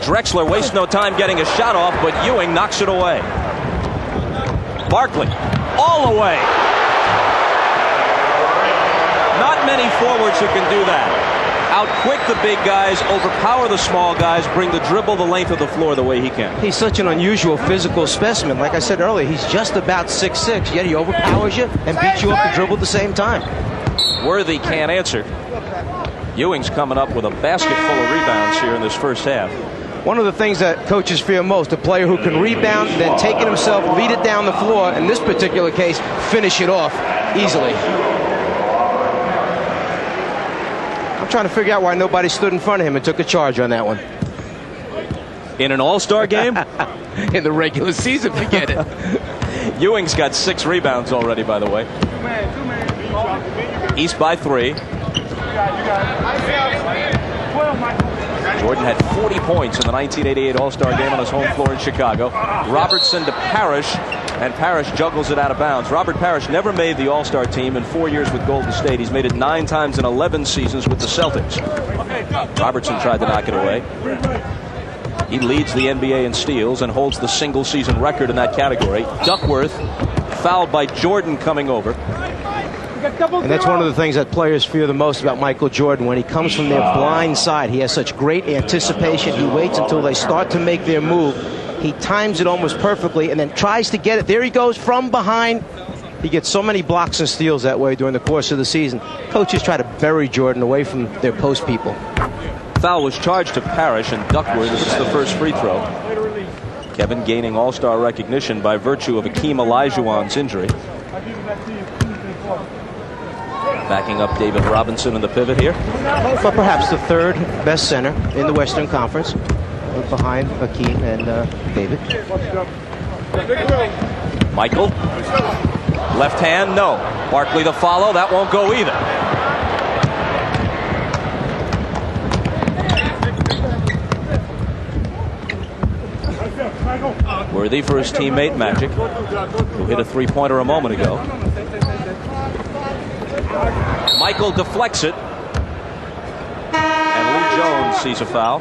Drexler wastes no time getting a shot off, but Ewing knocks it away. Barkley, all the way. Not many forwards who can do that. Outquick the big guys, overpower the small guys, bring the dribble the length of the floor the way he can. He's such an unusual physical specimen. Like I said earlier, he's just about 6'6", yet he overpowers you and beats you up the dribble at the same time. Worthy can't answer. Ewing's coming up with a basket full of rebounds here in this first half. One of the things that coaches fear most, a player who can rebound, then take it himself, lead it down the floor, in this particular case, finish it off easily. I'm trying to figure out why nobody stood in front of him and took a charge on that one. In an all-star game? In the regular season, forget it. Ewing's got 6 rebounds already, by the way. East by 3. Jordan had 40 points in the 1988 All-Star game on his home floor in Chicago. Robertson to Parrish, and Parrish juggles it out of bounds. Robert Parrish never made the All-Star team in 4 years with Golden State. He's made it 9 times in 11 seasons with the Celtics. Robertson tried to knock it away. He leads the NBA in steals and holds the single-season record in that category. Duckworth fouled by Jordan coming over. And that's one of the things that players fear the most about Michael Jordan. When he comes from their blind side, he has such great anticipation. He waits until they start to make their move. He times it almost perfectly and then tries to get it. There he goes from behind. He gets so many blocks and steals that way during the course of the season. Coaches try to bury Jordan away from their post people. Foul was charged to Parrish, and Duckworth is the first free throw. Kevin gaining all-star recognition by virtue of Akeem Olajuwon's injury. Backing up David Robinson in the pivot here. But perhaps the third best center in the Western Conference, behind Akeem and David. Michael. Left hand, no. Barkley the follow, that won't go either. Worthy for his teammate Magic, who hit a three-pointer a moment ago. Michael deflects it, and Lee Jones sees a foul.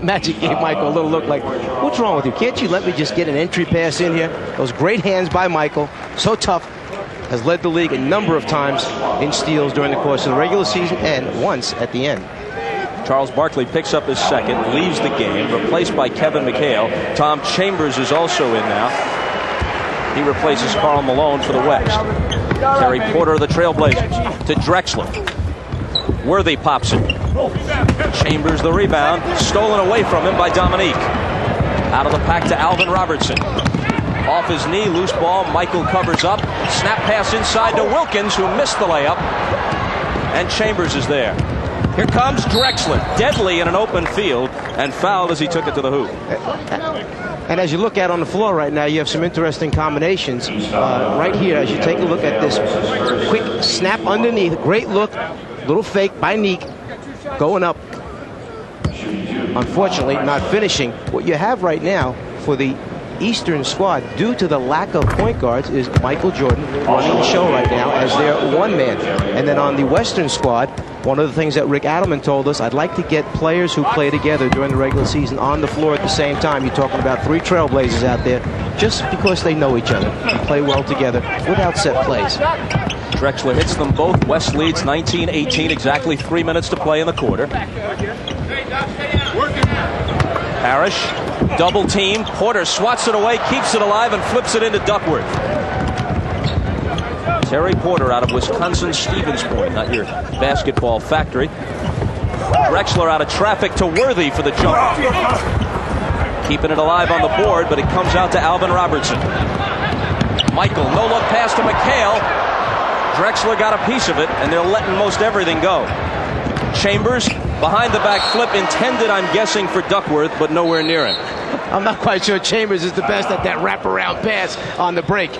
Magic gave Michael a little look like, what's wrong with you? Can't you let me just get an entry pass in here? Those great hands by Michael, so tough, has led the league a number of times in steals during the course of the regular season and once at the end. Charles Barkley picks up his second, leaves the game, replaced by Kevin McHale. Tom Chambers is also in now. He replaces Karl Malone for the West. Terry Porter of the Trailblazers to Drexler. Worthy pops it. Chambers the rebound, stolen away from him by Dominique. Out of the pack to Alvin Robertson. Off his knee, loose ball, Michael covers up. Snap pass inside to Wilkins, who missed the layup. And Chambers is there. Here comes Drexler, deadly in an open field, and fouled as he took it to the hoop. And as you look out on the floor right now, you have some interesting combinations. Right here, as you take a look at this quick snap underneath, great look, little fake by Neek, going up. Unfortunately, not finishing. What you have right now for the Eastern squad, due to the lack of point guards, is Michael Jordan running the show right now as their one man. And then on the Western squad, one of the things that Rick Adelman told us, I'd like to get players who play together during the regular season on the floor at the same time. You're talking about 3 Trailblazers out there, just because they know each other and play well together without set plays. Drexler hits them both. West leads 19-18, exactly 3 minutes to play in the quarter. Parrish, double team. Porter swats it away, keeps it alive, and flips it into Duckworth. Terry Porter out of Wisconsin-Stevens Point, not your basketball factory. Drexler out of traffic to Worthy for the jump. Keeping it alive on the board, but it comes out to Alvin Robertson. Michael, no-look pass to McHale. Drexler got a piece of it, and they're letting most everything go. Chambers, behind the back flip, intended, I'm guessing, for Duckworth, but nowhere near him. I'm not quite sure Chambers is the best at that wraparound pass on the break.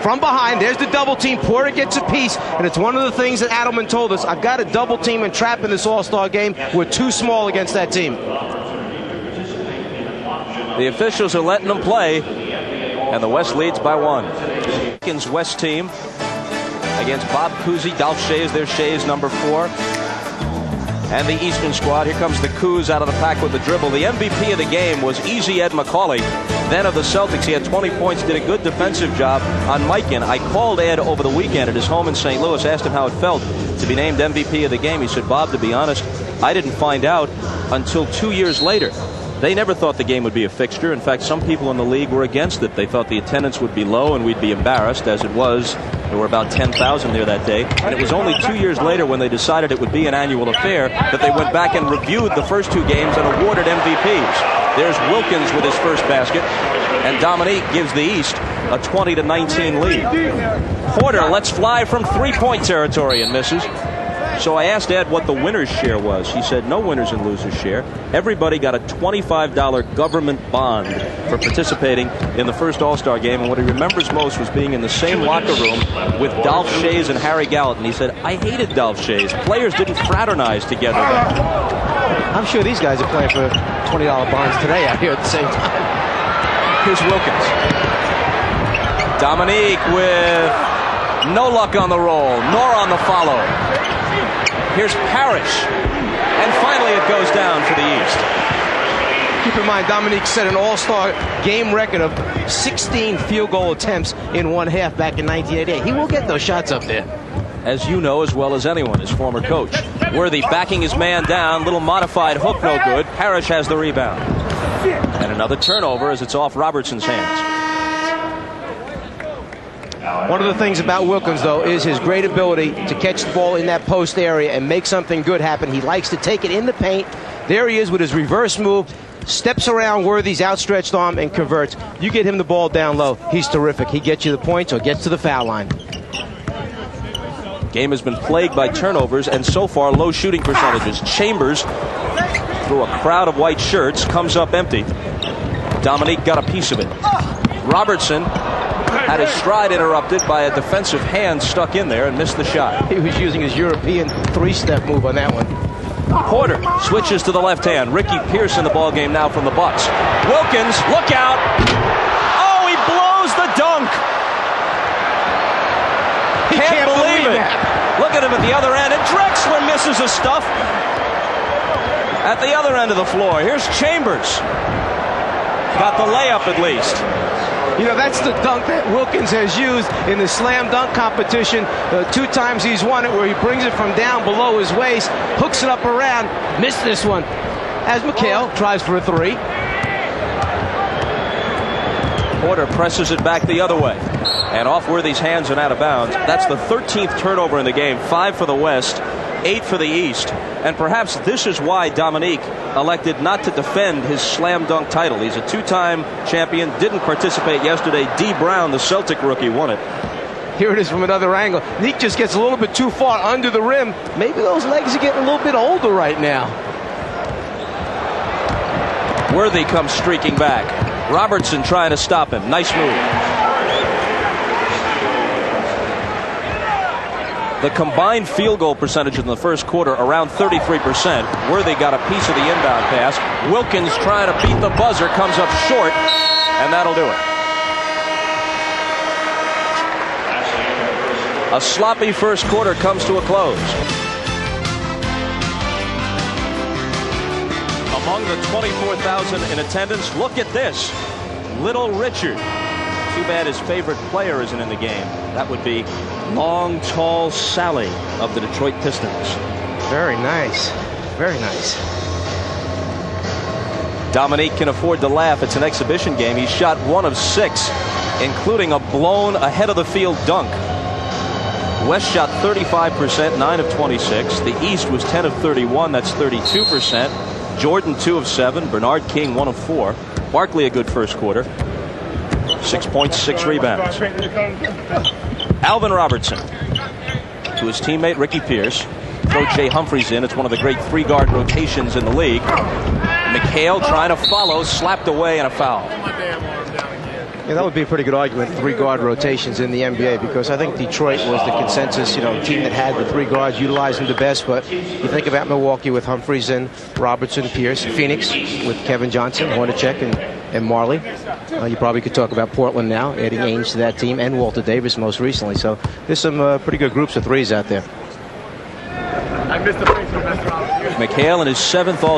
From behind, there's the double team. Porter gets a piece, and it's one of the things that Adelman told us. I've got to double team and trap in this all-star game. We're too small against that team. The officials are letting them play, and the West leads by 1. Wilkins West team against Bob Cousy. Dolph Schayes, their Schayes number 4. and the Eastern squad. Here comes the Cougs out of the pack with the dribble. The MVP of the game was Easy Ed Macaulay, then of the Celtics. He had 20 points, did a good defensive job on Mikan. I called Ed over the weekend at his home in St. Louis, asked him how it felt to be named MVP of the game. He said, Bob, to be honest, I didn't find out until 2 years later. They never thought the game would be a fixture. In fact, some people in the league were against it. They thought the attendance would be low and we'd be embarrassed. As it was, there were about 10,000 there that day. And it was only 2 years later, when they decided it would be an annual affair, that they went back and reviewed the first two games and awarded MVPs. There's Wilkins with his first basket, and Dominique gives the East a 20-19 lead. Porter lets fly from three-point territory and misses. So I asked Ed what the winner's share was. He said no winners and losers share. Everybody got a $25 government bond for participating in the first All-Star game. And what he remembers most was being in the same locker room with Dolph Schayes and Harry Gallatin. He said, I hated Dolph Schayes. Players didn't fraternize together then. I'm sure these guys are playing for $20 bonds today out here at the same time. Here's Wilkins. Dominique with no luck on the roll, nor on the follow. Here's Parrish, and finally it goes down for the East. Keep in mind, Dominique set an all-star game record of 16 field goal attempts in one half back in 1988. He will get those shots up there. As you know as well as anyone, his former coach. Worthy backing his man down, little modified hook, no good. Parrish has the rebound. And another turnover as it's off Robertson's hands. One of the things about Wilkins, though, is his great ability to catch the ball in that post area and make something good happen. He likes to take it in the paint. There he is with his reverse move, steps around Worthy's outstretched arm and converts. You get him the ball down low, he's terrific. He gets you the points or gets to the foul line. Game has been plagued by turnovers and so far low shooting percentages. Chambers, through a crowd of white shirts, comes up empty. Dominique got a piece of it. Robertson had his stride interrupted by a defensive hand stuck in there and missed the shot. He was using his European three-step move on that one. Porter switches to the left hand. Ricky Pierce in the ballgame now from the Bucks. Wilkins, look out! Oh, he blows the dunk! Can't believe it! Look at him at the other end, and Drexler misses his stuff at the other end of the floor. Here's Chambers. Got the layup at least. You know, that's the dunk that Wilkins has used in the slam dunk competition. 2 times he's won it, where he brings it from down below his waist, hooks it up around, missed this one. As McHale tries for a three. Porter presses it back the other way. And off Worthy's hands and out of bounds. That's the 13th turnover in the game. 5 for the West, 8 for the East. And perhaps this is why Dominique elected not to defend his slam dunk title. He's a 2-time champion, didn't participate yesterday. D. Brown, the Celtic rookie, won it. Here it is from another angle. Neek just gets a little bit too far under the rim. Maybe those legs are getting a little bit older right now. Worthy comes streaking back. Robertson trying to stop him. Nice move. The combined field goal percentage in the first quarter around 33%. Worthy got a piece of the inbound pass. Wilkins trying to beat the buzzer, comes up short, and that'll do it. A sloppy first quarter comes to a close. Among the 24,000 in attendance, look at this. Little Richard. Too bad his favorite player isn't in the game. That would be long, tall Sally of the Detroit Pistons. Very nice. Very nice. Dominique can afford to laugh. It's an exhibition game. He shot 1 of 6, including a blown ahead of the field dunk. West shot 35%, 9 of 26. The East was 10 of 31. That's 32%. Jordan 2 of 7. Bernard King 1 of 4. Barkley a good first quarter. 6 points, 6 rebounds. Alvin Robertson to his teammate Ricky Pierce. Throw Jay Humphries in. It's one of the great 3-guard rotations in the league. McHale trying to follow, slapped away, and a foul. Yeah, that would be a pretty good argument, 3-guard rotations in the NBA, because I think Detroit was the consensus, team that had the 3 guards, utilizing the best. But you think about Milwaukee with Humphries and Robertson, Pierce, Phoenix with Kevin Johnson, Hornacek, and Marley. You probably could talk about Portland now, adding Ainge to that team, and Walter Davis most recently. So there's some pretty good groups of 3s out there. I missed the free throw. McHale in his 7th All-Star